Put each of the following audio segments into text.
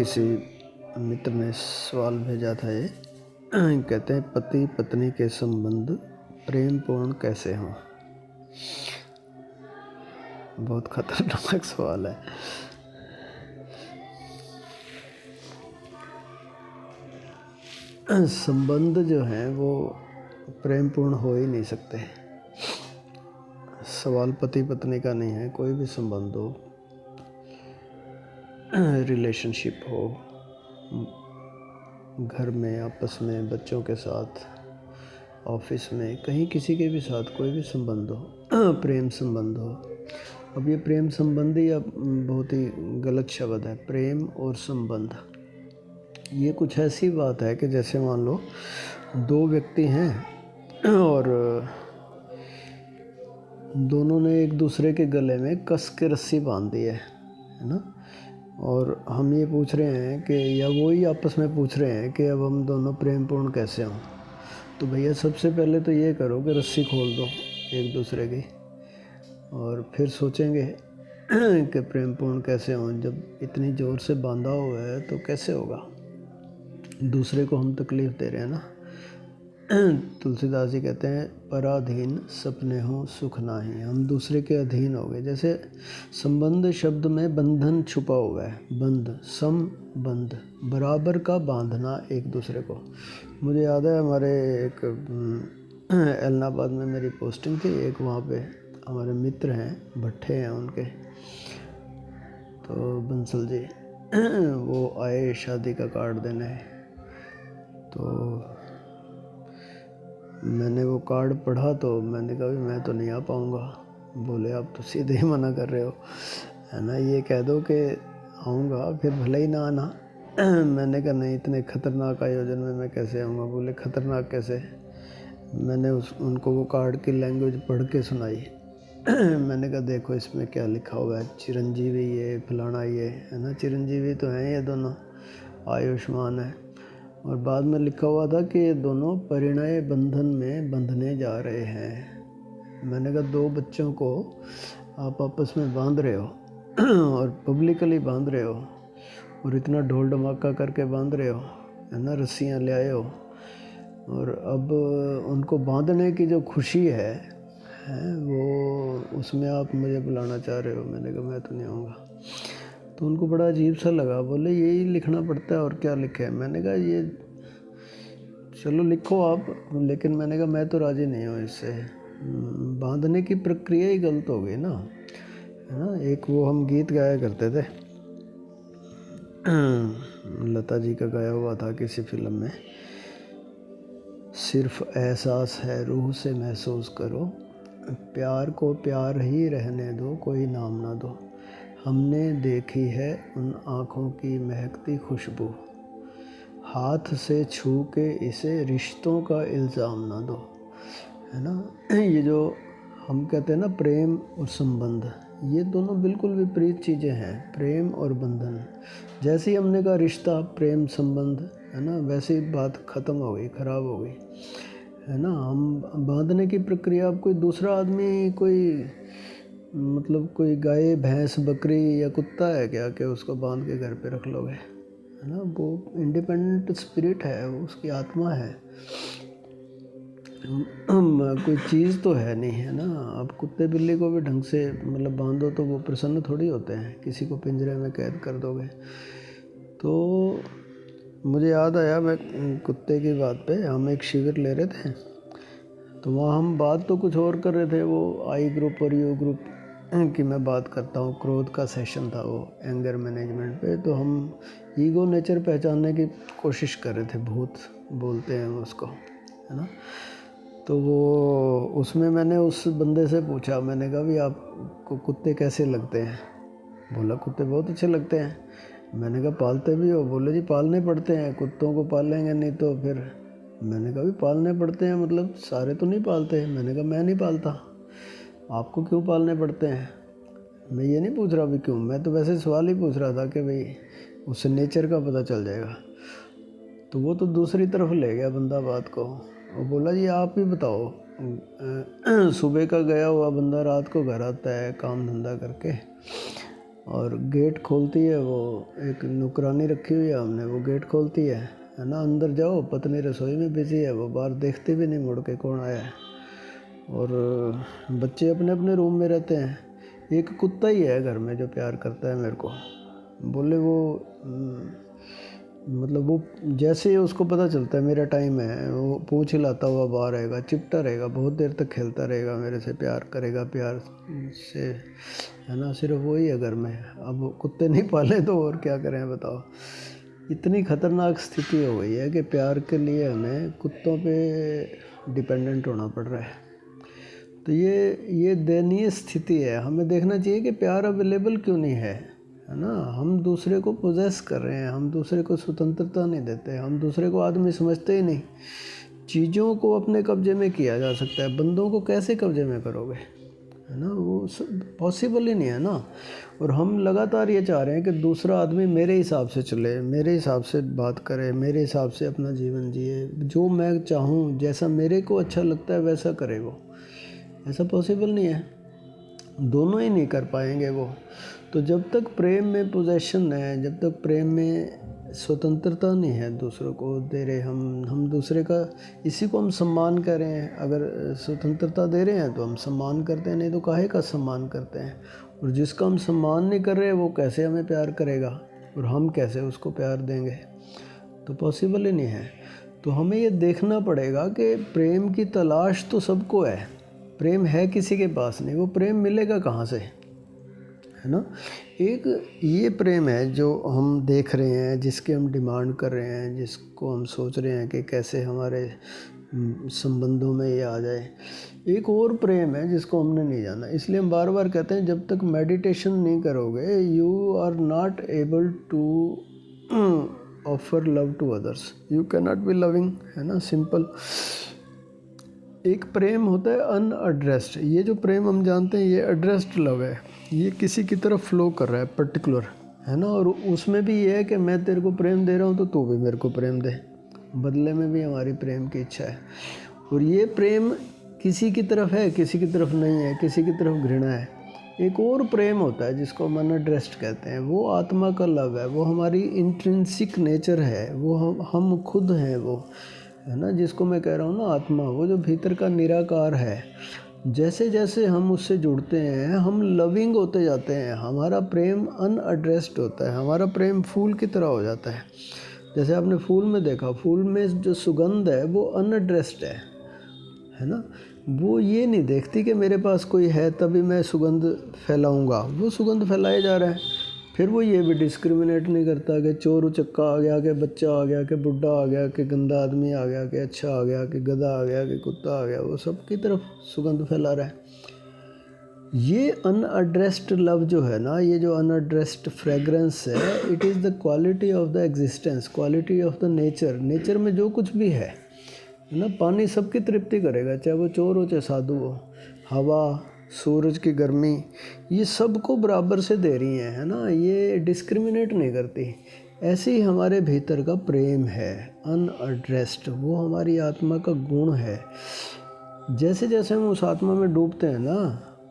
किसी मित्र ने सवाल भेजा था। ये कहते हैं पति पत्नी के संबंध प्रेम पूर्ण कैसे हों। बहुत खतरनाक सवाल है। संबंध जो है वो प्रेम पूर्ण हो ही नहीं सकते। सवाल पति पत्नी का नहीं है, कोई भी संबंध हो, रिलेशनशिप हो, घर में, आपस में, बच्चों के साथ, ऑफिस में, कहीं किसी के भी साथ कोई भी संबंध हो, प्रेम संबंध हो। अब ये प्रेम संबंध या बहुत ही गलत शब्द है। प्रेम और संबंध ये कुछ ऐसी बात है कि जैसे मान लो दो व्यक्ति हैं और दोनों ने एक दूसरे के गले में कस के रस्सी बांध दी है ना। और हम ये पूछ रहे हैं कि या वो ही आपस में पूछ रहे हैं कि अब हम दोनों प्रेम पूर्ण कैसे हों। तो भैया सबसे पहले तो ये करो कि रस्सी खोल दो एक दूसरे की, और फिर सोचेंगे कि प्रेम पूर्ण कैसे हों। जब इतनी ज़ोर से बांधा हुआ है तो कैसे होगा। दूसरे को हम तकलीफ़ दे रहे हैं ना। तुलसीदास जी कहते हैं पराधीन सपने हो सुख नाही। हम दूसरे के अधीन हो गए। जैसे संबंध शब्द में बंधन छुपा हुआ है। बंध, संबंध, बराबर का बांधना एक दूसरे को। मुझे याद है हमारे एक एलनाबाद में मेरी पोस्टिंग थी। एक वहाँ पे हमारे मित्र हैं, भट्टे हैं उनके, तो बंसल जी वो आए शादी का कार्ड देने। तो मैंने वो कार्ड पढ़ा तो मैंने कहा मैं तो नहीं आ पाऊँगा। बोले आप तो सीधे ही मना कर रहे हो, है ना, ये कह दो कि आऊँगा फिर भले ही ना आना। मैंने कहा नहीं, इतने ख़तरनाक आयोजन में मैं कैसे आऊँगा। बोले ख़तरनाक कैसे। मैंने उनको वो कार्ड की लैंग्वेज पढ़ के सुनाई। मैंने कहा देखो इसमें क्या लिखा हुआ है, चिरंजीवी ये फलाना ये, है ना, चिरंजीवी तो हैं ये दोनों, आयुष्मान है। और बाद में लिखा हुआ था कि ये दोनों परिणय बंधन में बंधने जा रहे हैं। मैंने कहा दो बच्चों को आप आपस में बांध रहे हो और पब्लिकली बांध रहे हो और इतना ढोल धमाका करके बांध रहे हो, है ना, रस्सियाँ ले आए हो, और अब उनको बांधने की जो खुशी है वो उसमें आप मुझे बुलाना चाह रहे हो। मैंने कहा मैं तो नहीं आऊँगा। तो उनको बड़ा अजीब सा लगा। बोले यही लिखना पड़ता है और क्या लिखे है। मैंने कहा ये चलो लिखो आप, लेकिन मैंने कहा मैं तो राज़ी नहीं हूँ इससे। बांधने की प्रक्रिया ही गलत हो गई ना, है ना। एक वो हम गीत गाया करते थे, लता जी का गाया हुआ था किसी फिल्म में, सिर्फ एहसास है रूह से महसूस करो, प्यार को प्यार ही रहने दो, कोई नाम ना दो, हमने देखी है उन आँखों की महकती खुशबू, हाथ से छू के इसे रिश्तों का इल्ज़ाम ना दो, है ना। ये जो हम कहते हैं ना प्रेम और संबंध, ये दोनों बिल्कुल विपरीत चीज़ें हैं। प्रेम और बंधन, जैसे ही हमने कहा रिश्ता, प्रेम, संबंध, है ना, वैसे ही बात ख़त्म हो गई, ख़राब हो गई, है ना। हम बांधने की प्रक्रिया, अब कोई दूसरा आदमी, कोई मतलब कोई गाय, भैंस, बकरी या कुत्ता है क्या कि उसको बांध के घर पे रख लोगे, है ना। वो इंडिपेंडेंट स्पिरिट है, वो उसकी आत्मा है, कोई चीज़ तो है नहीं, है ना। अब कुत्ते बिल्ली को भी ढंग से मतलब बांधो तो वो प्रसन्न थोड़ी होते हैं। किसी को पिंजरे में कैद कर दोगे। तो मुझे याद आया, मैं कुत्ते की बात पे, हम एक शिविर ले रहे थे तो वहाँ हम बात तो कुछ और कर रहे थे। वो आई ग्रुप और यू ग्रुप की मैं बात करता हूँ, क्रोध का सेशन था वो, एंगर मैनेजमेंट पे। तो हम ईगो नेचर पहचानने की कोशिश कर रहे थे, भूत बोलते हैं उसको, है ना। तो वो उसमें मैंने उस बंदे से पूछा, मैंने कहा भी आपको कुत्ते कैसे लगते हैं। बोला कुत्ते बहुत अच्छे लगते हैं। मैंने कहा पालते भी हो। बोले जी पालने पड़ते हैं, कुत्तों को पालेंगे नहीं तो फिर। मैंने कहा भी पालने पड़ते हैं मतलब सारे तो नहीं पालते। मैंने कहा मैं नहीं पालता, आपको क्यों पालने पड़ते हैं। मैं ये नहीं पूछ रहा भी क्यों, मैं तो वैसे सवाल ही पूछ रहा था कि भाई उससे नेचर का पता चल जाएगा। तो वो तो दूसरी तरफ ले गया बंदा बात को। वो बोला जी आप ही बताओ, सुबह का गया हुआ बंदा रात को घर आता है काम धंधा करके, और गेट खोलती है वो, एक नौकरानी रखी हुई है हमने, वो गेट खोलती है ना, अंदर जाओ, पत्नी रसोई में बिजी है, वो बाहर देखते भी नहीं मुड़ के कौन आया है। और बच्चे अपने अपने रूम में रहते हैं। एक कुत्ता ही है घर में जो प्यार करता है मेरे को। बोले वो मतलब वो जैसे ही उसको पता चलता है मेरा टाइम है, वो पूंछ हिलाता हुआ बाहर आएगा, चिपटा रहेगा, बहुत देर तक खेलता रहेगा, मेरे से प्यार करेगा, प्यार से, है ना। सिर्फ वही है घर में। अब कुत्ते नहीं पाले तो और क्या करें बताओ। इतनी ख़तरनाक स्थिति हो गई है कि प्यार के लिए हमें कुत्तों पे डिपेंडेंट होना पड़ रहा है। तो ये दयनीय स्थिति है। हमें देखना चाहिए कि प्यार अवेलेबल क्यों नहीं है ना। हम दूसरे को पोजेस कर रहे हैं, हम दूसरे को स्वतंत्रता नहीं देते, हम दूसरे को आदमी समझते ही नहीं। चीज़ों को अपने कब्जे में किया जा सकता है, बंदों को कैसे कब्जे में करोगे, है ना। वो पॉसिबल ही नहीं है ना। और हम लगातार ये चाह रहे हैं कि दूसरा आदमी मेरे हिसाब से चले, मेरे हिसाब से बात करे, मेरे हिसाब से अपना जीवन जिए, जो मैं चाहूँ, जैसा मेरे को अच्छा लगता है वैसा करे वो। ऐसा पॉसिबल नहीं है, दोनों ही नहीं कर पाएंगे वो। तो जब तक प्रेम में पोजेशन है, जब तक प्रेम में स्वतंत्रता नहीं है दूसरों को दे रहे, हम दूसरे का, इसी को हम सम्मान कर रहे हैं। अगर स्वतंत्रता दे रहे हैं तो हम सम्मान करते हैं, नहीं तो काहे का सम्मान करते हैं। और जिसका हम सम्मान नहीं कर रहे वो कैसे हमें प्यार करेगा, और हम कैसे उसको प्यार देंगे। तो पॉसिबल ही नहीं है। तो हमें ये देखना पड़ेगा कि प्रेम की तलाश तो सबको है, प्रेम है किसी के पास नहीं, वो प्रेम मिलेगा कहाँ से, है ना। एक ये प्रेम है जो हम देख रहे हैं, जिसके हम डिमांड कर रहे हैं, जिसको हम सोच रहे हैं कि कैसे हमारे संबंधों में ये आ जाए। एक और प्रेम है जिसको हमने नहीं जाना। इसलिए हम बार बार कहते हैं जब तक मेडिटेशन नहीं करोगे you are not able to offer love to others, you can not be loving, है ना, सिंपल। एक प्रेम होता है अनएड्रेस्ड। ये जो प्रेम हम जानते हैं ये एड्रेस्ड लव है, ये किसी की तरफ फ्लो कर रहा है पर्टिकुलर, है ना। और उसमें भी ये है कि मैं तेरे को प्रेम दे रहा हूँ तो तू भी मेरे को प्रेम दे, बदले में भी हमारी प्रेम की इच्छा है। और ये प्रेम किसी की तरफ है, किसी की तरफ नहीं है, किसी की तरफ घृणा है। एक और प्रेम होता है जिसको हम अनएड्रेस्ड कहते हैं, वो आत्मा का लव है, वो हमारी इंट्रिंसिक नेचर है, वो हम खुद हैं वो, है ना। जिसको मैं कह रहा हूँ ना आत्मा, वो जो भीतर का निराकार है। जैसे जैसे हम उससे जुड़ते हैं हम लविंग होते जाते हैं, हमारा प्रेम अनएड्रेस्ड होता है, हमारा प्रेम फूल की तरह हो जाता है। जैसे आपने फूल में देखा, फूल में जो सुगंध है वो अनएड्रेस्ड है ना। वो ये नहीं देखती कि मेरे पास कोई है तभी मैं सुगंध फैलाऊंगा, वो सुगंध फैलाए जा रहा है। फिर वो ये भी डिस्क्रिमिनेट नहीं करता कि चोर उचक्का आ गया, कि बच्चा आ गया, कि बुढ़ा आ गया, कि गंदा आदमी आ गया, कि अच्छा आ गया, कि गधा आ गया, कि कुत्ता आ गया, वो सबकी तरफ सुगंध फैला रहा है। ये अनएड्रेस्ड लव जो है ना, ये जो अनएड्रेस्ड फ्रेग्रेंस है, it is the quality of the existence, quality of the nature. Nature में जो कुछ भी है ना, पानी सबकी तृप्ति करेगा, चाहे वो चोर हो चाहे साधु हो, हवा, सूरज की गर्मी, ये सबको बराबर से दे रही हैं, है ना। ये डिस्क्रिमिनेट नहीं करती। ऐसे ही हमारे भीतर का प्रेम है अनएड्रेस्ड, वो हमारी आत्मा का गुण है। जैसे जैसे हम उस आत्मा में डूबते हैं ना,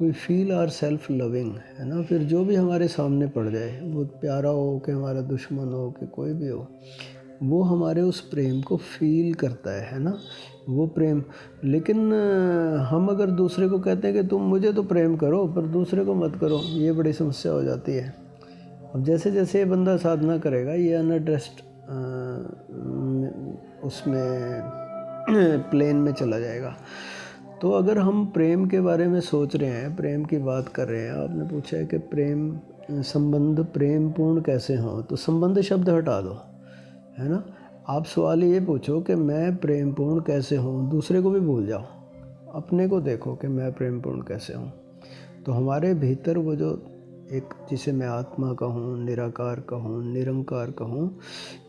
we feel our self loving, है ना। फिर जो भी हमारे सामने पड़ जाए, वो प्यारा हो कि हमारा दुश्मन हो कि कोई भी हो, वो हमारे उस प्रेम को फील करता है ना, वो प्रेम। लेकिन हम अगर दूसरे को कहते हैं कि तुम मुझे तो प्रेम करो पर दूसरे को मत करो, ये बड़ी समस्या हो जाती है। अब जैसे जैसे ये बंदा साधना करेगा ये अनएड्रेस्ड उसमें प्लेन में चला जाएगा। तो अगर हम प्रेम के बारे में सोच रहे हैं, प्रेम की बात कर रहे हैं, आपने पूछा है कि प्रेम संबंध प्रेम पूर्ण कैसे हों, तो संबंध शब्द हटा दो, है ना। आप सवाल ये पूछो कि मैं प्रेम पूर्ण कैसे हूँ, दूसरे को भी भूल जाओ, अपने को देखो कि मैं प्रेम पूर्ण कैसे हूँ। तो हमारे भीतर वो जो एक, जिसे मैं आत्मा कहूँ, निराकार कहूँ, निरंकार कहूँ,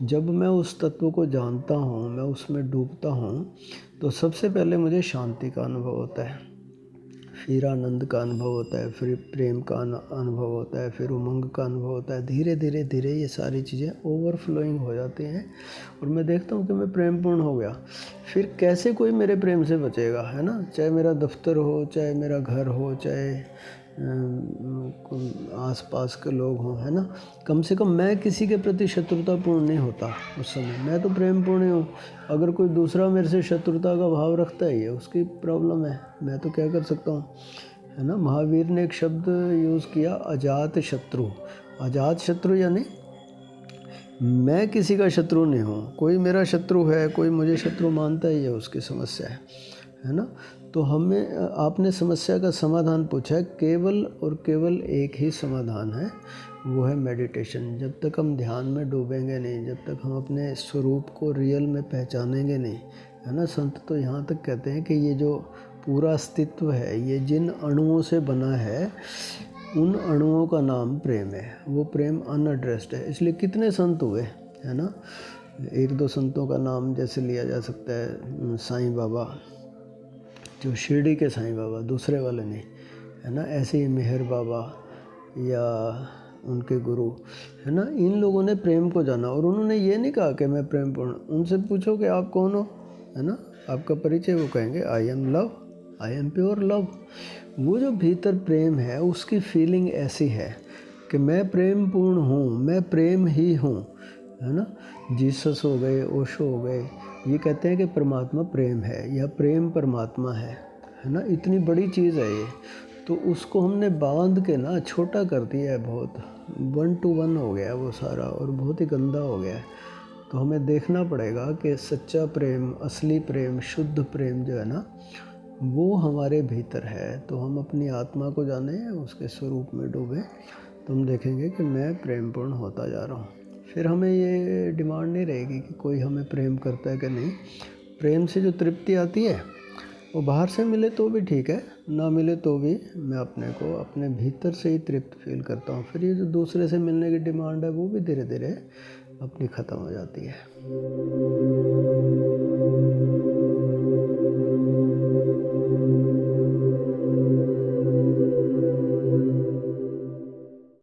जब मैं उस तत्व को जानता हूँ, मैं उसमें डूबता हूँ, तो सबसे पहले मुझे शांति का अनुभव होता है, फिर आनंद का अनुभव होता है, फिर प्रेम का अनुभव होता है, फिर उमंग का अनुभव होता है। धीरे धीरे धीरे ये सारी चीज़ें ओवरफ्लोइंग हो जाती हैं और मैं देखता हूँ कि मैं प्रेम पूर्ण हो गया। फिर कैसे कोई मेरे प्रेम से बचेगा, है ना। चाहे मेरा दफ्तर हो, चाहे मेरा घर हो, चाहे आसपास के लोग हों, है ना, कम से कम मैं किसी के प्रति शत्रुतापूर्ण नहीं होता उस समय, मैं तो प्रेमपूर्ण हूँ। अगर कोई दूसरा मेरे से शत्रुता का भाव रखता है, ये उसकी प्रॉब्लम है, मैं तो क्या कर सकता हूँ, है ना। महावीर ने एक शब्द यूज़ किया, अजात शत्रु। अजात शत्रु यानी मैं किसी का शत्रु नहीं हूँ, कोई मेरा शत्रु है, कोई मुझे शत्रु मानता है, ये उसकी समस्या है ना। तो हमें, आपने समस्या का समाधान पूछा है, केवल और केवल एक ही समाधान है, वो है मेडिटेशन। जब तक हम ध्यान में डूबेंगे नहीं, जब तक हम अपने स्वरूप को रियल में पहचानेंगे नहीं, है ना। संत तो यहाँ तक कहते हैं कि ये जो पूरा अस्तित्व है, ये जिन अणुओं से बना है, उन अणुओं का नाम प्रेम है। वो प्रेम अनएड्रेस्ड है। इसलिए कितने संत हुए, है ना। एक दो संतों का नाम जैसे लिया जा सकता है, साईं बाबा, जो शिरडी के साईं बाबा, दूसरे वाले नहीं, है ना। ऐसे ही मेहर बाबा या उनके गुरु, है ना। इन लोगों ने प्रेम को जाना, और उन्होंने ये नहीं कहा कि मैं प्रेमपूर्ण। उनसे पूछो कि आप कौन हो, है ना, आपका परिचय, वो कहेंगे I am love, I am pure love. वो जो भीतर प्रेम है, उसकी फीलिंग ऐसी है कि मैं प्रेम पूर्ण हूँ, मैं प्रेम ही हूँ, है ना। जीसस हो गए, ओशो हो गए, ये कहते हैं कि परमात्मा प्रेम है या प्रेम परमात्मा है ना। इतनी बड़ी चीज़ है ये, तो उसको हमने बांध के ना छोटा कर दिया है, बहुत 1 to 1 हो गया वो सारा, और बहुत ही गंदा हो गया है। तो हमें देखना पड़ेगा कि सच्चा प्रेम, असली प्रेम, शुद्ध प्रेम जो है ना, वो हमारे भीतर है। तो हम अपनी आत्मा को जाने, उसके स्वरूप में डूबे, तो हम देखेंगे कि मैं प्रेमपूर्ण होता जा रहा हूँ। फिर हमें ये डिमांड नहीं रहेगी कि कोई हमें प्रेम करता है कि नहीं। प्रेम से जो तृप्ति आती है, वो बाहर से मिले तो भी ठीक है, ना मिले तो भी मैं अपने को अपने भीतर से ही तृप्त फील करता हूँ। फिर ये जो दूसरे से मिलने की डिमांड है, वो भी धीरे धीरे अपनी ख़त्म हो जाती है।